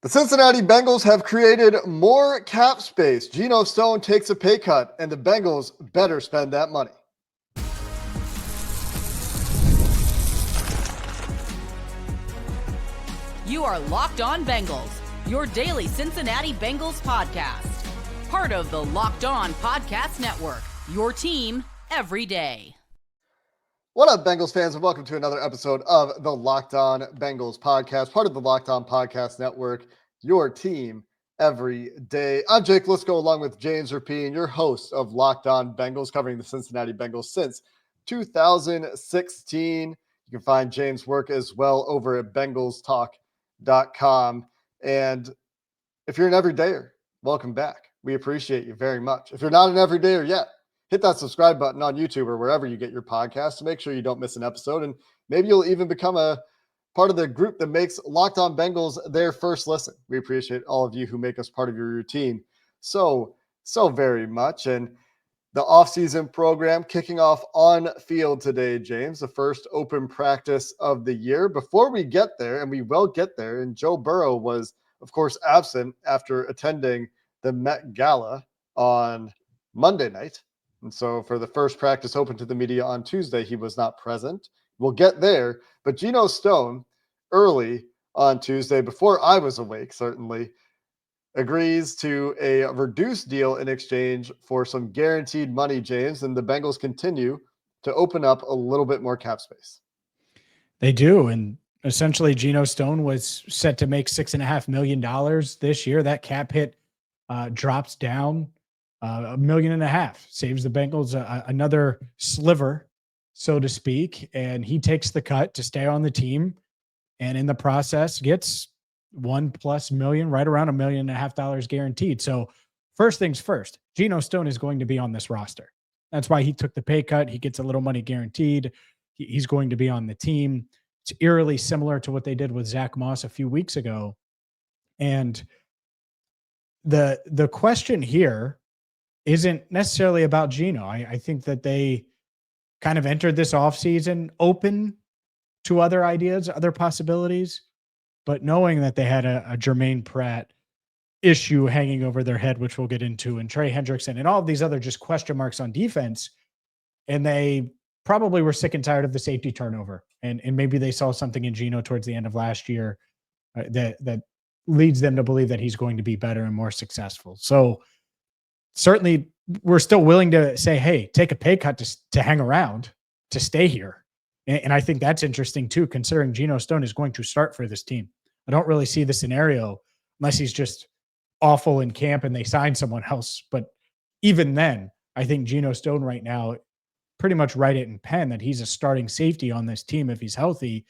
The Cincinnati Bengals have created more cap space. Geno Stone takes a pay cut, and the Bengals better spend that money. You are Locked On Bengals, your daily Cincinnati Bengals podcast. Part of the Locked On Podcast Network, your team every day. What up, Bengals fans, and welcome to another episode of the Locked On Bengals podcast, part of the Locked On Podcast Network, your team every day. I'm Jake Liscow, along with James Rapien, your host of Locked On Bengals, covering the Cincinnati Bengals since 2016. You can find James' work as well over at BengalsTalk.com. And if you're an everydayer, welcome back. We appreciate you very much. If you're not an everydayer yet, hit that subscribe button on YouTube or wherever you get your podcast to make sure you don't miss an episode. And maybe you'll even become a part of the group that makes Locked On Bengals their first listen. We appreciate all of you who make us part of your routine so very much. And the offseason program kicking off on field today, James, the first open practice of the year. Before we get there, and we will get there, and Joe Burrow was, of course, absent after attending the Met Gala on Monday night. And so for the first practice open to the media on Tuesday, he was not present. We'll get there. But Geno Stone, early on Tuesday, before I was awake, certainly, agrees to a reduced deal in exchange for some guaranteed money, James. And the Bengals continue to open up a little bit more cap space. They do. And essentially, Geno Stone was set to make $6.5 million this year. That cap hit drops down $1.5 million, saves the Bengals another sliver, so to speak. And he takes the cut to stay on the team. And in the process gets $1+ million, right around $1.5 million guaranteed. So first things first, Geno Stone is going to be on this roster. That's why he took the pay cut. He gets a little money guaranteed. He's going to be on the team. It's eerily similar to what they did with Zach Moss a few weeks ago. And the question here isn't necessarily about Geno. I think that they kind of entered this offseason open to other ideas, other possibilities, but knowing that they had a Jermaine Pratt issue hanging over their head, which we'll get into, and Trey Hendrickson and all of these other just question marks on defense. And they probably were sick and tired of the safety turnover. And maybe they saw something in Geno towards the end of last year that leads them to believe that he's going to be better and more successful. So certainly we're still willing to say, hey, take a pay cut to hang around, to stay here. And I think that's interesting too, considering Geno Stone is going to start for this team. I don't really see the scenario unless he's just awful in camp and they sign someone else. But even then, I think Geno Stone right now, pretty much write it in pen that he's a starting safety on this team if he's healthy.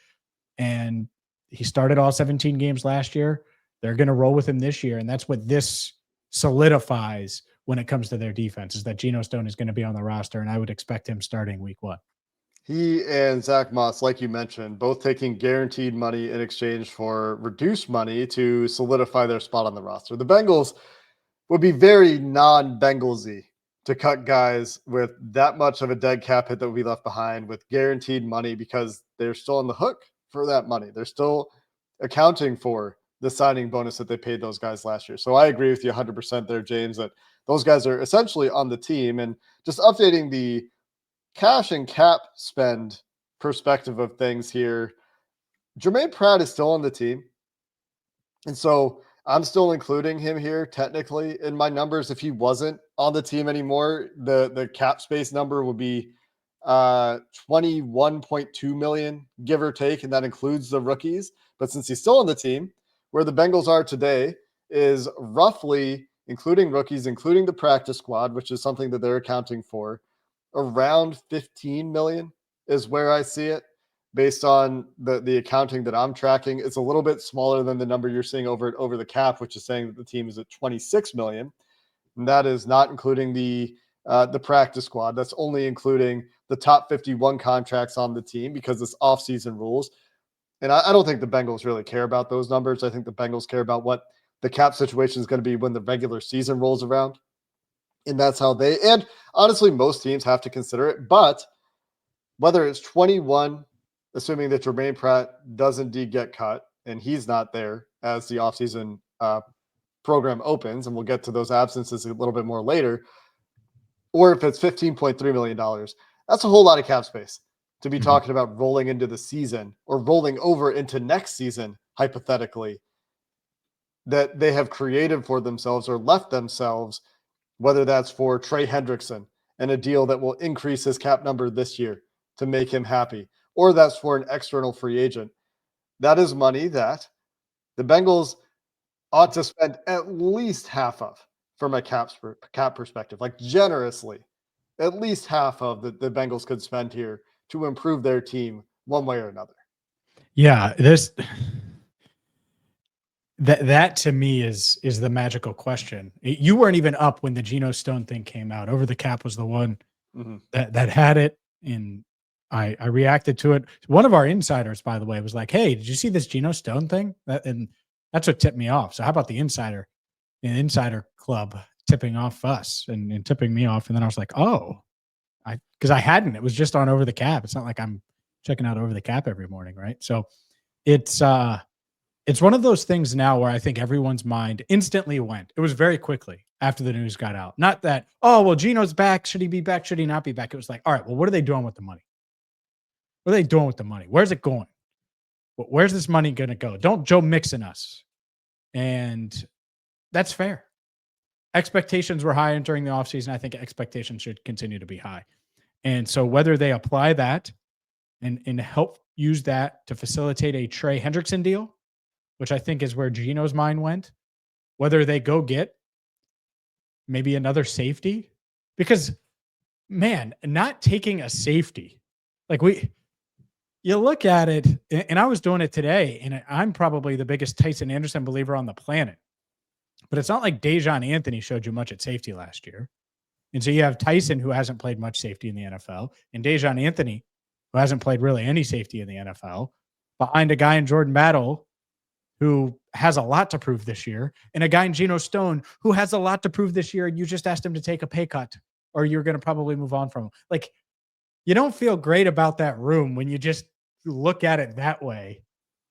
And he started all 17 games last year. They're going to roll with him this year. And that's what this solidifies when it comes to their defense, is that Geno Stone is going to be on the roster. And I would expect him starting week 1. He and Zach Moss, like you mentioned, both taking guaranteed money in exchange for reduced money to solidify their spot on the roster. The Bengals would be very non-Bengalsy to cut guys with that much of a dead cap hit that would be left behind with guaranteed money, because they're still on the hook for that money. They're still accounting for the signing bonus that they paid those guys last year. So I agree with you 100% there, James, that those guys are essentially on the team. And just updating the cash and cap spend perspective of things here, Jermaine Pratt is still on the team. And so I'm still including him here technically in my numbers. If he wasn't on the team anymore, the cap space number would be 21.2 million, give or take, and that includes the rookies. But since he's still on the team, where the Bengals are today is roughly, including rookies, including the practice squad, which is something that they're accounting for, around 15 million is where I see it based on the accounting that I'm tracking. It's a little bit smaller than the number you're seeing over the cap, which is saying that the team is at 26 million. And that is not including the practice squad. That's only including the top 51 contracts on the team, because it's off-season rules. And I don't think the Bengals really care about those numbers. I think the Bengals care about what the cap situation is going to be when the regular season rolls around. And that's how they, and honestly, most teams have to consider it. But whether it's 21, assuming that Jermaine Pratt does indeed get cut, and he's not there as the offseason program opens, and we'll get to those absences a little bit more later, or if it's $15.3 million, that's a whole lot of cap space to be talking about rolling into the season or rolling over into next season, hypothetically, that they have created for themselves or left themselves, whether that's for Trey Hendrickson and a deal that will increase his cap number this year to make him happy, or that's for an external free agent. That is money that the Bengals ought to spend at least half of from a cap perspective, like generously, at least half of the Bengals could spend here to improve their team one way or another. Yeah, that to me is the magical question. You weren't even up when the Geno Stone thing came out. Over the Cap was the one that had it, and I reacted to it. One of our insiders, by the way, was like, "Hey, did you see this Geno Stone thing?" And that's what tipped me off. So how about the insider club tipping off us and tipping me off? And then I was like, oh, because I hadn't. It was just on Over the Cap. It's not like I'm checking out Over the Cap every morning, right? So it's one of those things now where I think everyone's mind instantly went. It was very quickly after the news got out. Not that, oh, well, Geno's back. Should he be back? Should he not be back? It was like, all right, well, what are they doing with the money? What are they doing with the money? Where's it going? Where's this money going to go? Don't Joe Mixon us. And that's fair. Expectations were high entering the offseason. I think expectations should continue to be high. And so whether they apply that and help use that to facilitate a Trey Hendrickson deal, which I think is where Geno's mind went, whether they go get maybe another safety, because, man, not taking a safety, like you look at it, and I was doing it today, and I'm probably the biggest Tyson Anderson believer on the planet, but it's not like Dejon Anthony showed you much at safety last year. And so you have Tyson, who hasn't played much safety in the NFL, and Dejon Anthony, who hasn't played really any safety in the NFL, behind a guy in Jordan Battle who has a lot to prove this year, and a guy in Geno Stone who has a lot to prove this year, and you just asked him to take a pay cut, or you're going to probably move on from him. Like, you don't feel great about that room when you just look at it that way.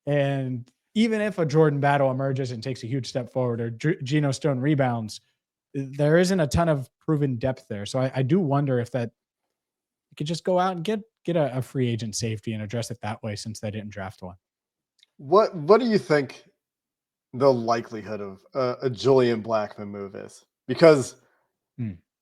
And even if a Jordan Battle emerges and takes a huge step forward, or Geno Stone rebounds, there isn't a ton of proven depth there. So I do wonder if that you could just go out and get a free agent safety and address it that way, since they didn't draft one. What do you think the likelihood of a Julian Blackmon move is? Because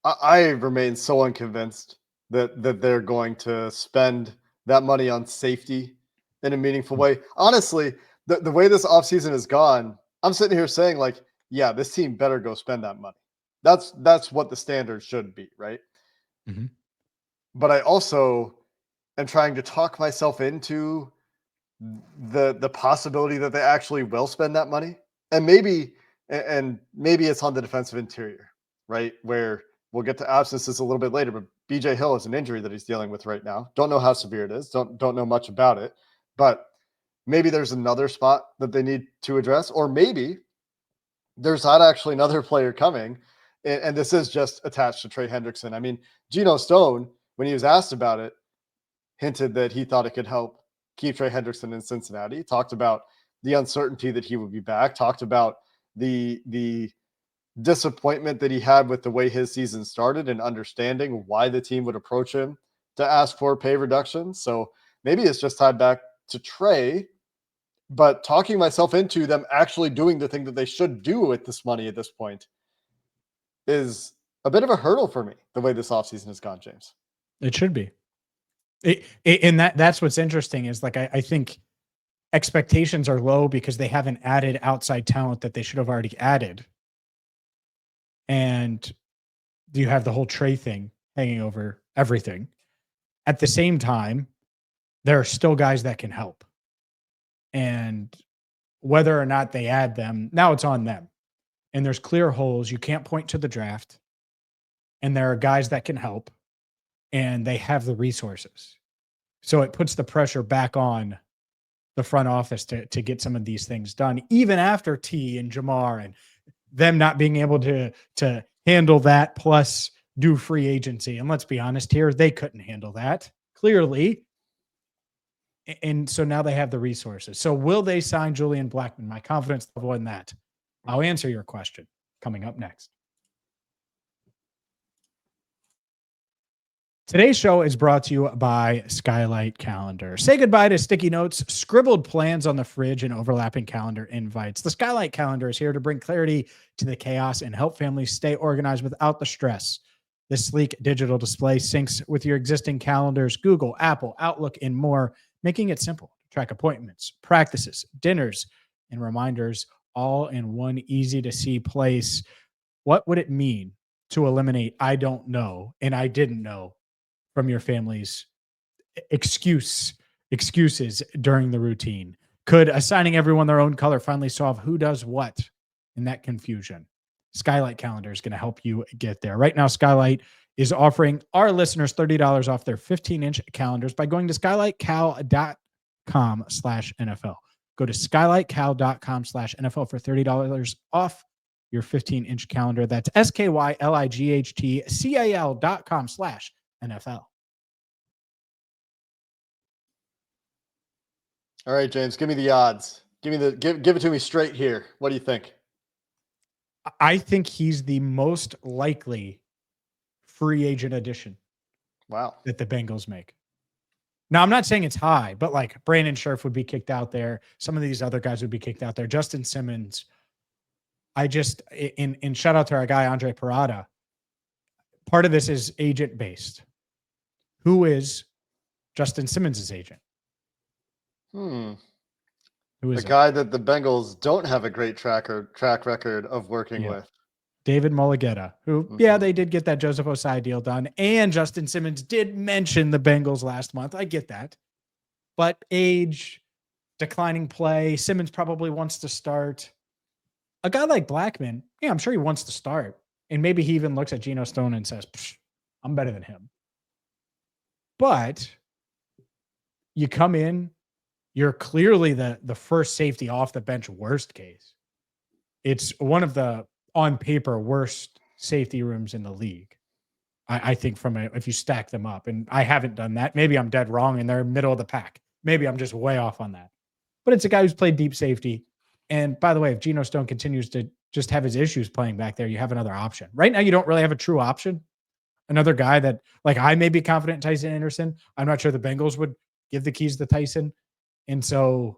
I remain so unconvinced that they're going to spend that money on safety in a meaningful way. Honestly, the way this offseason has gone, I'm sitting here saying, like, yeah, this team better go spend that money. That's what the standard should be, right? Mm-hmm. But I also am trying to talk myself into the possibility that they actually will spend that money. And maybe it's on the defensive interior, right? Where we'll get to absences a little bit later, but BJ Hill is an injury that he's dealing with right now. Don't know how severe it is. Don't know much about it, but maybe there's another spot that they need to address, or maybe there's not actually another player coming. And this is just attached to Trey Hendrickson. I mean, Geno Stone, when he was asked about it, hinted that he thought it could help keep Trey Hendrickson in Cincinnati, talked about the uncertainty that he would be back, talked about the disappointment that he had with the way his season started and understanding why the team would approach him to ask for pay reductions. So maybe it's just tied back to Trey, but talking myself into them actually doing the thing that they should do with this money at this point is a bit of a hurdle for me, the way this offseason has gone, James. It should be. And that's what's interesting is, like, I think expectations are low because they haven't added outside talent that they should have already added. And you have the whole Trey thing hanging over everything. At the same time, there are still guys that can help. And whether or not they add them, now it's on them. And there's clear holes. You can't point to the draft. And there are guys that can help. And they have the resources. So it puts the pressure back on the front office to get some of these things done, even after T and Jamar and them not being able to handle that, plus do free agency. And let's be honest here, they couldn't handle that, clearly. And so now they have the resources. So will they sign Julian Blackmon? My confidence level in that I'll answer your question coming up next. Today's show is brought to you by Skylight Calendar. Say goodbye to sticky notes, scribbled plans on the fridge, and overlapping calendar invites. The Skylight Calendar is here to bring clarity to the chaos and help families stay organized without the stress. This sleek digital display syncs with your existing calendars, Google, Apple, Outlook, and more, making it simple to track appointments, practices, dinners, and reminders all in one easy-to-see place. What would it mean to eliminate I don't know and I didn't know from your family's excuses during the routine? Could assigning everyone their own color finally solve who does what in that confusion? Skylight Calendar is going to help you get there. Right now, Skylight is offering our listeners $30 off their 15-inch calendars by going to skylightcal.com/NFL. Go to skylightcal.com/NFL for $30 off your 15-inch calendar. That's skylightcal.com/NFL. All right, James, give me the odds. Give it to me straight here. What do you think? I think he's the most likely free agent addition. Wow. That the Bengals make. Now, I'm not saying it's high, but like Brandon Scherf would be kicked out there. Some of these other guys would be kicked out there. Justin Simmons. In shout out to our guy, Andre Parada. Part of this is agent based. Who is Justin Simmons' agent? Who is the guy that the Bengals don't have a great track record of working with? David Mulligetta, who, they did get that Joseph Osai deal done. And Justin Simmons did mention the Bengals last month. I get that. But age, declining play, Simmons probably wants to start. A guy like Blackmon, I'm sure he wants to start. And maybe he even looks at Geno Stone and says, I'm better than him. But you come in, you're clearly the first safety off the bench worst case. It's one of the, on paper, worst safety rooms in the league. I think if you stack them up, and I haven't done that. Maybe I'm dead wrong and they're middle of the pack. Maybe I'm just way off on that. But it's a guy who's played deep safety. And by the way, if Geno Stone continues to just have his issues playing back there, you have another option. Right now, you don't really have a true option. Another guy that, like, I may be confident in Tyson Anderson. I'm not sure the Bengals would give the keys to Tyson. And so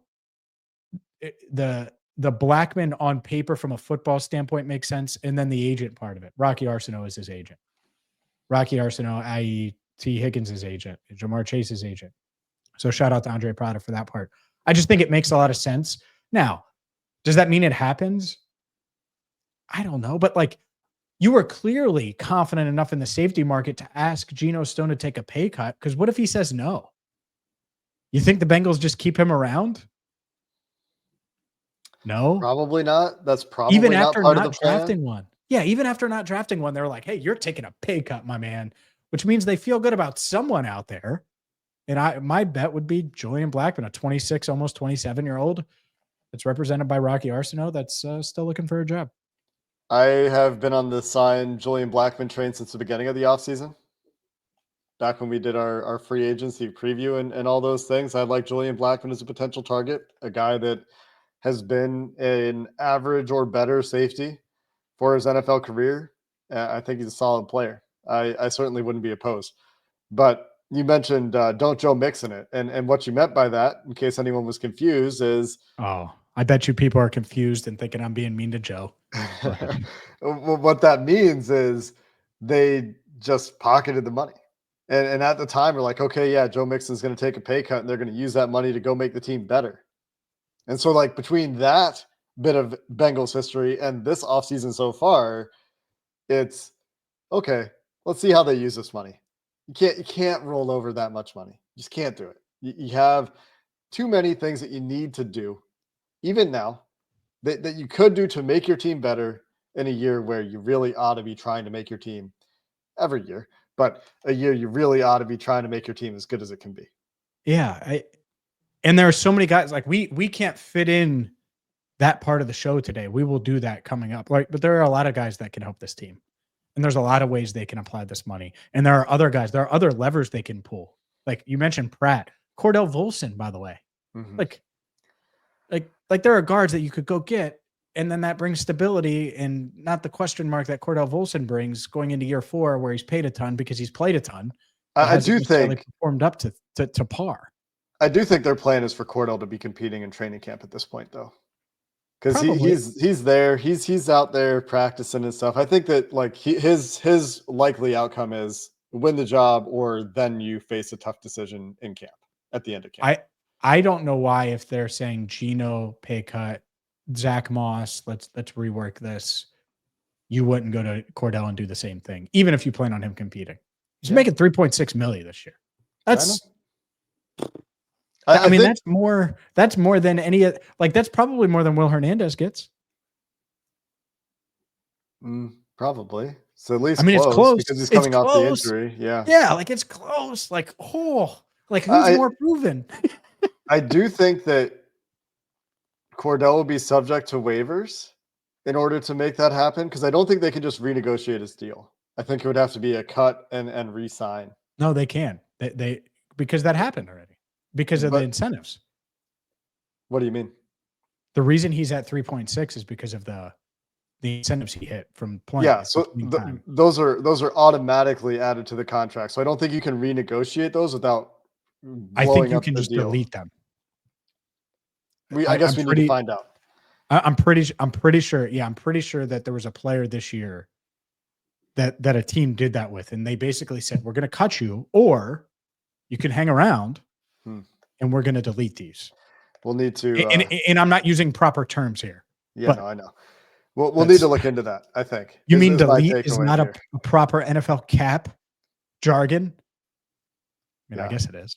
the Blackmon on paper from a football standpoint makes sense. And then the agent part of it. Rocky Arsenault is his agent. Rocky Arsenault, i.e. T. Higgins' agent, Jamar Chase's agent. So shout out to Andre Prada for that part. I just think it makes a lot of sense. Now, does that mean it happens? I don't know. But like, you were clearly confident enough in the safety market to ask Geno Stone to take a pay cut. Because what if he says no? You think the Bengals just keep him around? No, probably not. That's probably even after not part not of the plan. drafting one. Yeah, even after not drafting one, they're like, "Hey, you're taking a pay cut, my man," which means they feel good about someone out there. And my bet would be Julian Blackmon, a 26, almost 27-year-old that's represented by Rocky Arsenault that's still looking for a job. I have been on the sign Julian Blackmon train since the beginning of the offseason. Back when we did our free agency preview and all those things, I like Julian Blackmon as a potential target, a guy that has been an average or better safety for his NFL career. I think he's a solid player. I certainly wouldn't be opposed. But you mentioned don't Joe Mixon it. And what you meant by that, in case anyone was confused, is... Oh, I bet you people are confused and thinking I'm being mean to Joe. What that means is they just pocketed the money. And at the time, we're like, okay, yeah, Joe Mixon's going to take a pay cut and they're going to use that money to go make the team better. And so, like, between that bit of Bengals history and this offseason so far, it's okay, let's see how they use this money. You can't roll over that much money. You just can't do it. You have too many things that you need to do, even now, that you could do to make your team better in a year where you really ought to be trying to make your team every year. But a year you really ought to be trying to make your team as good as it can be. Yeah. And there are so many guys, like we can't fit in that part of the show today. We will do that coming up. Like, but there are a lot of guys that can help this team. And there's a lot of ways they can apply this money. And there are other guys, there are other levers they can pull. Like you mentioned Pratt, Cordell Volson, by the way. Mm-hmm. Like there are guards that you could go get And then that brings stability and not the question mark that Cordell Volson brings going into year 4, where he's paid a ton because he's played a ton. I do think performed up to par. I do think their plan is for Cordell to be competing in training camp at this point, though. Because he's there, he's out there practicing and stuff. I think that like his likely outcome is win the job, or then you face a tough decision in camp at the end of camp. I don't know why, if they're saying Geno pay cut, Zach Moss, let's rework this, you wouldn't go to Cordell and do the same thing, even if you plan on him competing. He's making $3.6 million this year. I mean, that's more than any, like, that's probably more than Will Hernandez gets. Probably. So at least it's close because he's coming off the injury. Yeah. Yeah. Like, it's close. Like, who's more proven? I do think that Cordell will be subject to waivers in order to make that happen, because I don't think they can just renegotiate his deal. I think it would have to be a cut and re-sign. No, they can. They because that happened already. Because of the incentives. What do you mean? The reason he's at 3.6 is because of the incentives he hit from playing. Yeah, so those are automatically added to the contract. So I don't think you can renegotiate those without blowing I think you up can the just deal. Delete them. I guess we need to find out. I'm pretty sure. Yeah, I'm pretty sure that there was a player this year that a team did that with, and they basically said, "We're going to cut you, or you can hang around." And we're going to delete these. We'll need to, and I'm not using proper terms here. Yeah, no, I know. We'll need to look into that. I think. You mean delete is not a proper NFL cap jargon? I mean, I guess it is.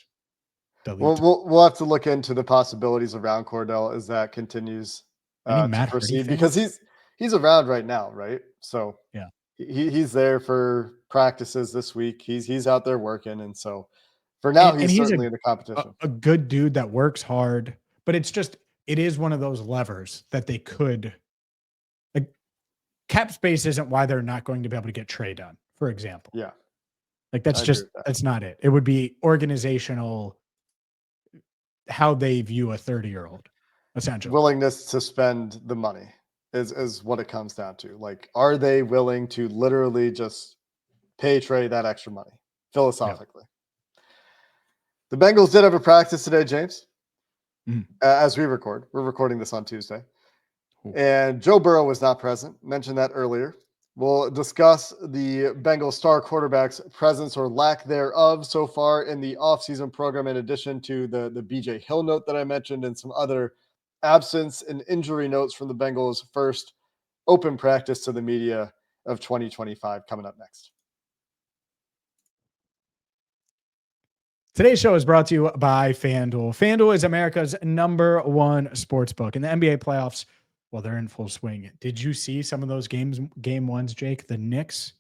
Delete. We'll have to look into the possibilities around Cordell as that continues to proceed, because he's around right now, right? So yeah, he's there for practices this week. He's out there working, and so. For now, he's certainly in the competition. A good dude that works hard, but it is one of those levers that they could. Like, cap space isn't why they're not going to be able to get Trey done, for example. Yeah. Like, that's not it. It would be organizational, how they view a 30-year-old, essentially. Willingness to spend the money is what it comes down to. Like, are they willing to literally just pay Trey that extra money, philosophically? Yeah. The Bengals did have a practice today, James, as we record. We're recording this on Tuesday. And Joe Burrow was not present. Mentioned that earlier. We'll discuss the Bengals star quarterback's presence or lack thereof so far in the offseason program, in addition to the BJ Hill note that I mentioned and some other absence and injury notes from the Bengals' first open practice to the media of 2025 coming up next. Today's show is brought to you by FanDuel. FanDuel is America's #1 sportsbook, and the NBA playoffs, well, they're in full swing. Did you see some of those game ones, Jake? The Knicks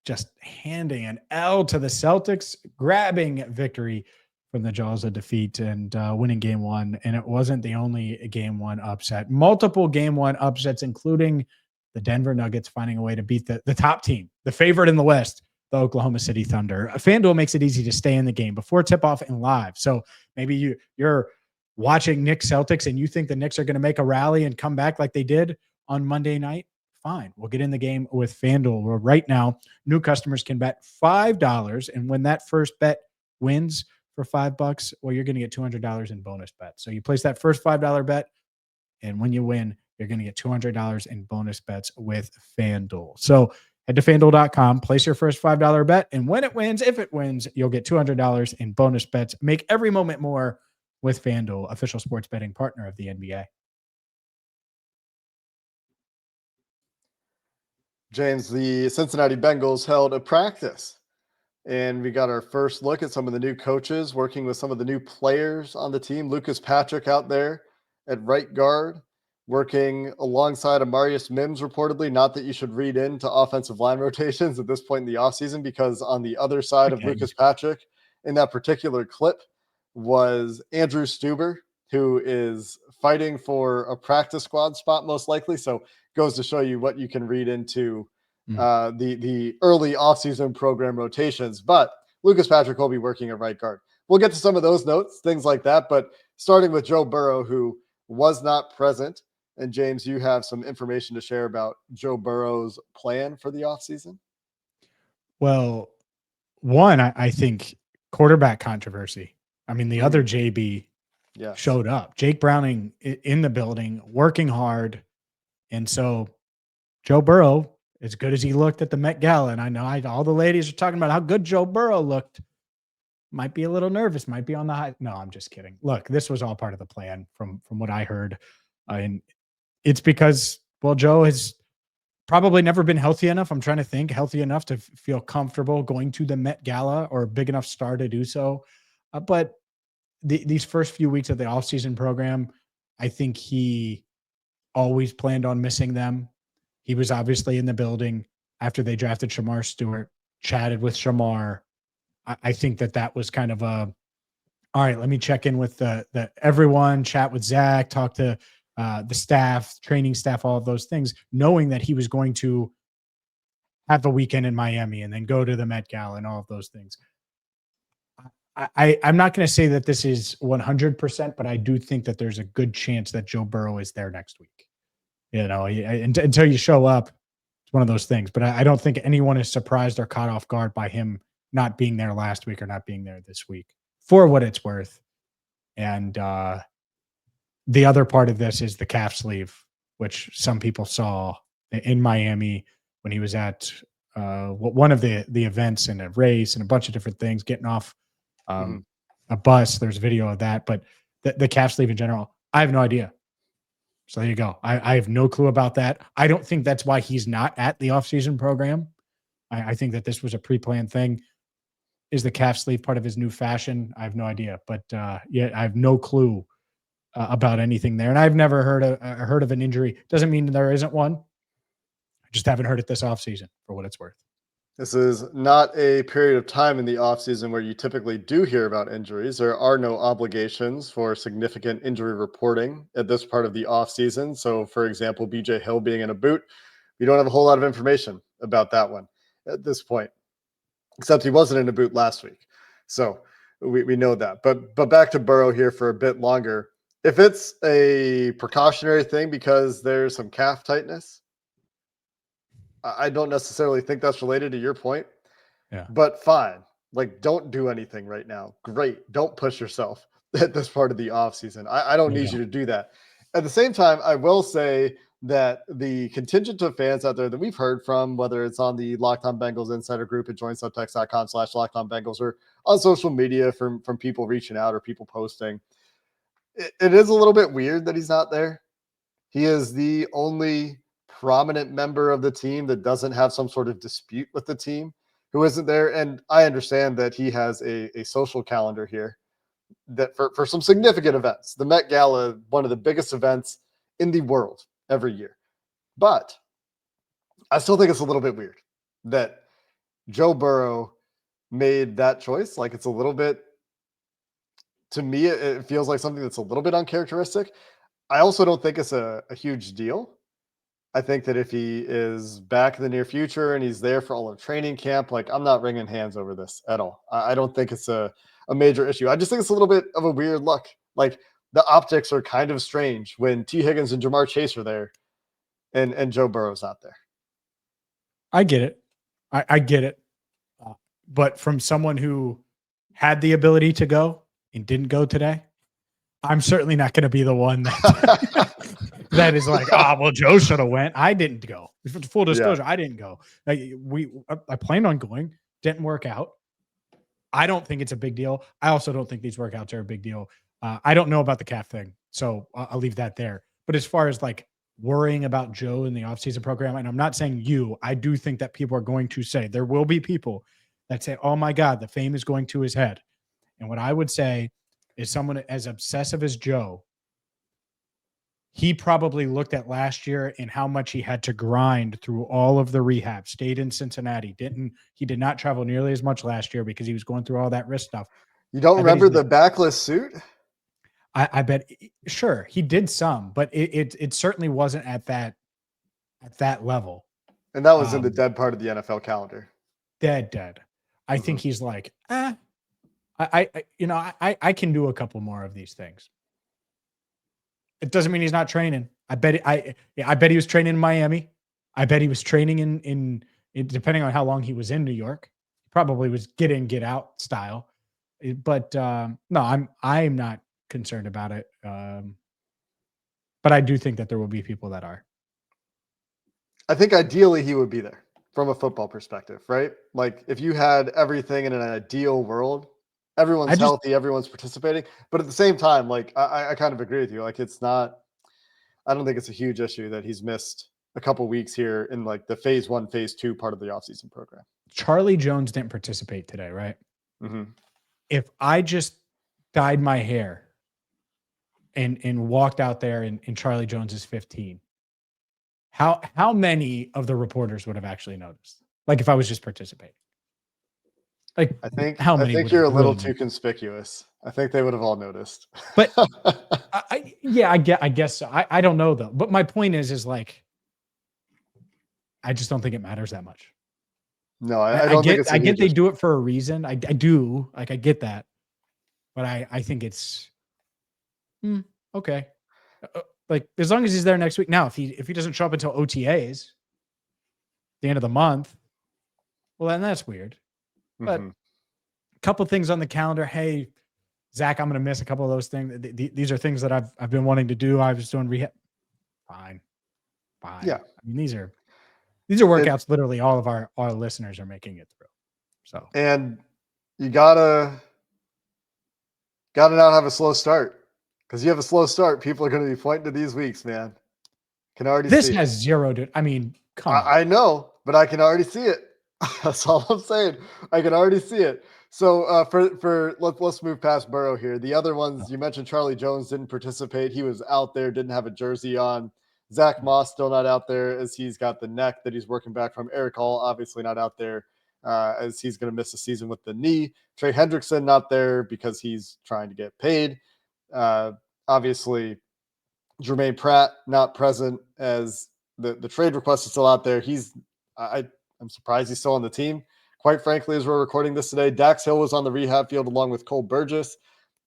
just handing an L to the Celtics, grabbing victory from the jaws of defeat and winning game 1. And it wasn't the only game 1 upset. Multiple game 1 upsets, including the Denver Nuggets finding a way to beat the top team, the favorite in the West, the Oklahoma City Thunder. FanDuel makes it easy to stay in the game before tip-off and live. So maybe you're watching Knicks Celtics and you think the Knicks are going to make a rally and come back like they did on Monday night. Fine. We'll get in the game with FanDuel. Where right now, new customers can bet $5. And when that first bet wins for $5, well, you're going to get $200 in bonus bets. So you place that first $5 bet, and when you win, you're going to get $200 in bonus bets with FanDuel. So head to FanDuel.com, place your first $5 bet, and when it wins, if it wins, you'll get $200 in bonus bets. Make every moment more with FanDuel, official sports betting partner of the NBA. James, the Cincinnati Bengals held a practice, and we got our first look at some of the new coaches working with some of the new players on the team. Lucas Patrick out there at right guard, working alongside Amarius Mims, reportedly. Not that you should read into offensive line rotations at this point in the offseason, because on the other side of Lucas Patrick in that particular clip was Andrew Stuber, who is fighting for a practice squad spot most likely. So goes to show you what you can read into the early offseason program rotations. But Lucas Patrick will be working at right guard. We'll get to some of those notes, things like that. But starting with Joe Burrow, who was not present And James, you have some information to share about Joe Burrow's plan for the offseason? Well, one, I think quarterback controversy. I mean, the other JB showed up. Jake Browning in the building, working hard. And so Joe Burrow, as good as he looked at the Met Gala, and I know all the ladies are talking about how good Joe Burrow looked, might be a little nervous, might be on the high. No, I'm just kidding. Look, this was all part of the plan from what I heard. And it's because, well, Joe has probably never been healthy enough. I'm trying to think healthy enough to feel comfortable going to the Met Gala or a big enough star to do so. But these first few weeks of the offseason program, I think he always planned on missing them. He was obviously in the building after they drafted Shamar Stewart, chatted with Shamar. I think that was kind of all right, let me check in with the everyone, chat with Zach, talk to the staff, training staff, all of those things, knowing that he was going to have a weekend in Miami and then go to the Met Gala and all of those things. I'm not going to say that this is 100%, but I do think that there's a good chance that Joe Burrow is there next week. Until you show up, it's one of those things. But I don't think anyone is surprised or caught off guard by him not being there last week or not being there this week, for what it's worth. And the other part of this is the calf sleeve, which some people saw in Miami when he was at one of the events in a race and a bunch of different things, getting off a bus. There's video of that, but the calf sleeve in general, I have no idea. So there you go. I have no clue about that. I don't think that's why he's not at the offseason program. I think that this was a pre-planned thing. Is the calf sleeve part of his new fashion? I have no idea, but I have no clue about anything there. And I've never heard of an injury. Doesn't mean there isn't one. I just haven't heard it this offseason, for what it's worth. This is not a period of time in the offseason where you typically do hear about injuries. There are no obligations for significant injury reporting at this part of the offseason. So, for example, BJ Hill being in a boot, we don't have a whole lot of information about that one at this point, except he wasn't in a boot last week. So we know that. But back to Burrow here for a bit longer. If it's a precautionary thing because there's some calf tightness, I don't necessarily think that's related to your point. Yeah. But fine. Like, don't do anything right now. Great. Don't push yourself at this part of the offseason. I don't need you to do that. At the same time, I will say that the contingent of fans out there that we've heard from, whether it's on the Locked On Bengals Insider group at joinsubtext.com/LockedOnBengals or on social media from people reaching out or people posting, it is a little bit weird that he's not there. He is the only prominent member of the team that doesn't have some sort of dispute with the team who isn't there. And I understand that he has a social calendar here that for some significant events, the Met Gala, one of the biggest events in the world every year. But I still think it's a little bit weird that Joe Burrow made that choice. Like, it's a little bit, to me, it feels like something that's a little bit uncharacteristic. I also don't think it's a huge deal. I think that if he is back in the near future and he's there for all of training camp, like, I'm not wringing hands over this at all. I don't think it's a major issue. I just think it's a little bit of a weird look. Like, the optics are kind of strange when T. Higgins and Jamar Chase are there and Joe Burrow's not there. I get it. I get it. But from someone who had the ability to go and didn't go today, I'm certainly not going to be the one that that is like, well, Joe should have went. I didn't go. Full disclosure, I didn't go. Like, I planned on going, didn't work out. I don't think it's a big deal. I also don't think these workouts are a big deal. I don't know about the calf thing, so I'll leave that there. But as far as like worrying about Joe in the offseason program, and I'm not saying you, I do think that people are going to say, there will be people that say, oh my God, the fame is going to his head. And what I would say is, someone as obsessive as Joe, he probably looked at last year and how much he had to grind through all of the rehab, stayed in Cincinnati. He did not travel nearly as much last year because he was going through all that wrist stuff. You don't remember the backless suit? I bet, sure, he did some, but it certainly wasn't at that level. And that was in the dead part of the NFL calendar. Dead. I think he's like, I can do a couple more of these things. It doesn't mean he's not training. I bet he was training in Miami. I bet he was training in depending on how long he was in New York. Probably was get in, get out style. But no, I'm not concerned about it. But I do think that there will be people that are. I think ideally he would be there from a football perspective, right? Like if you had everything in an ideal world, everyone's healthy, everyone's participating. But at the same time, like I kind of agree with you. Like it's not, I don't think it's a huge issue that he's missed a couple weeks here in like the phase 1, phase 2 part of the offseason program. Charlie Jones didn't participate today, right? Mm-hmm. If I just dyed my hair and walked out there in Charlie Jones's 15, how many of the reporters would have actually noticed? Like if I was just participating? Like I think you're a little too conspicuous. I think they would have all noticed. But I guess so. I don't know though. But my point is like I just don't think it matters that much. No, I don't think it's I get they do it for a reason. I do. Like I get that. But I think it's okay. Like as long as he's there next week. Now, if he doesn't show up until OTAs, the end of the month, well then that's weird. But a couple things on the calendar. Hey, Zach, I'm going to miss a couple of those things. These are things that I've been wanting to do. I was doing rehab. Fine. Yeah. I mean, these are workouts literally all of our listeners are making it through. So, and you gotta not have a slow start, because you have a slow start, people are going to be pointing to these weeks, man. Can already this see has zero to, I mean, come on. I know, but I can already see it. That's all I'm saying. I can already see it. So let's move past Burrow here. The other ones, you mentioned Charlie Jones didn't participate. He was out there, didn't have a jersey on. Zach Moss still not out there as he's got the neck that he's working back from. Eric Hall obviously not out there as he's going to miss the season with the knee. Trey Hendrickson not there because he's trying to get paid. Obviously, Jermaine Pratt not present as the trade request is still out there. I'm surprised he's still on the team, quite frankly, as we're recording this today. Dax Hill was on the rehab field along with Cole Burgess.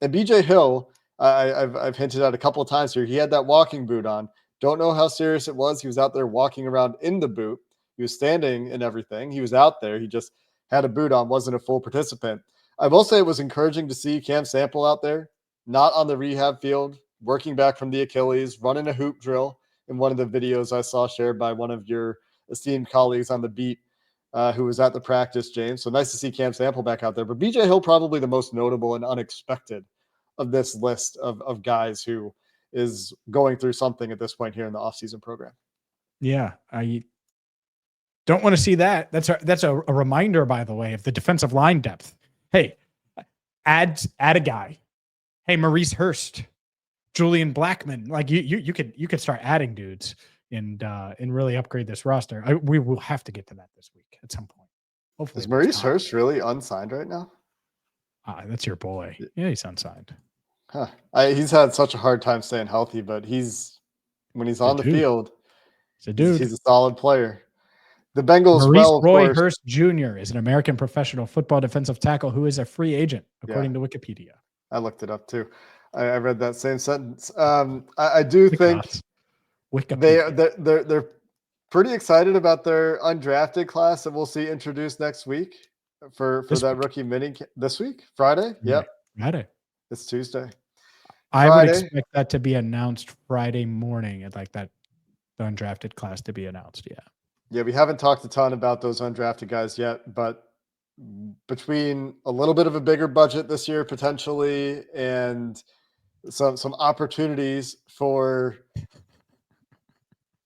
And BJ Hill, I've hinted at a couple of times here, he had that walking boot on. Don't know how serious it was. He was out there walking around in the boot. He was standing and everything. He was out there. He just had a boot on, wasn't a full participant. I will say it was encouraging to see Cam Sample out there, not on the rehab field, working back from the Achilles, running a hoop drill in one of the videos I saw shared by one of your esteemed colleagues on the beat who was at the practice, James. So nice to see Cam Sample back out there. But BJ Hill probably the most notable and unexpected of this list of guys who is going through something at this point here in the offseason program. Yeah, I don't want to see that. That's a reminder, by the way, of the defensive line depth. Hey, add a guy. Hey, Maurice Hurst, Julian Blackmon. Like you could start adding dudes and really upgrade this roster. We will have to get to that this week at some point. Hopefully, is Maurice Hurst really unsigned right now? That's your boy. Yeah, he's unsigned. Huh. He's had such a hard time staying healthy, but when he's on the field, he's a solid player. The Bengals, Maurice Roy Hurst Jr. is an American professional football defensive tackle who is a free agent, according to Wikipedia. I looked it up too. I read that same sentence. I do think they're pretty excited about their undrafted class that we'll see introduced next week for that rookie mini this week, Friday. Yep. Friday. It's Tuesday. I would expect that to be announced Friday morning, and like that, the undrafted class to be announced. Yeah. Yeah, we haven't talked a ton about those undrafted guys yet, but between a little bit of a bigger budget this year potentially and some opportunities for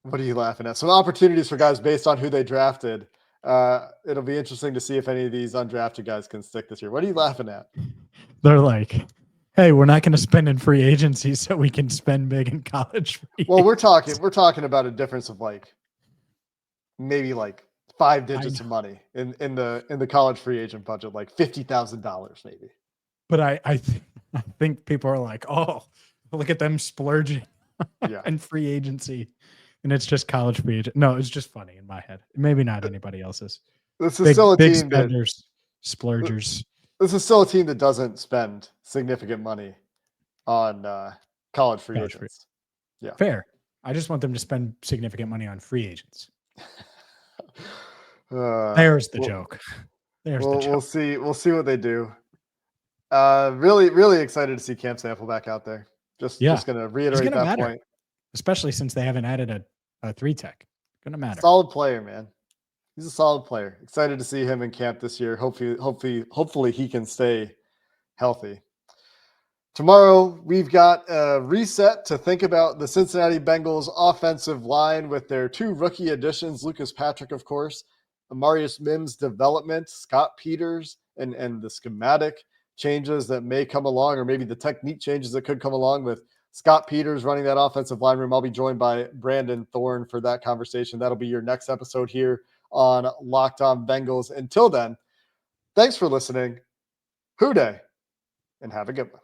what are you laughing at? Some opportunities for guys based on who they drafted. It'll be interesting to see if any of these undrafted guys can stick this year. What are you laughing at? They're like, hey, we're not going to spend in free agency so we can spend big in college. Well, we're talking about a difference of maybe 5 digits of money in the college free agent budget, like $50,000 maybe. But I think people are like, oh, look at them splurging and free agency. And it's just college free agent. No, it's just funny in my head. Maybe not anybody else's. This is still a big team spenders, splurgers. This is still a team that doesn't spend significant money on college free agents. Yeah. Fair. I just want them to spend significant money on free agents. There's the joke. There's we'll, the joke. We'll see what they do. Really, really excited to see Cam Sample back out there. Just going to reiterate that point. Especially since they haven't added a 3-tech. Going to matter. Solid player, man. He's a solid player. Excited to see him in camp this year. Hopefully he can stay healthy. Tomorrow, we've got a reset to think about the Cincinnati Bengals offensive line with their 2 rookie additions, Lucas Patrick, of course, Amarius Mims' development, Scott Peters, and the schematic changes that may come along, or maybe the technique changes that could come along with Scott Peters running that offensive line room. I'll be joined by Brandon Thorne for that conversation. That'll be your next episode here on Locked On Bengals. Until then, thanks for listening. Hoo day, and have a good one.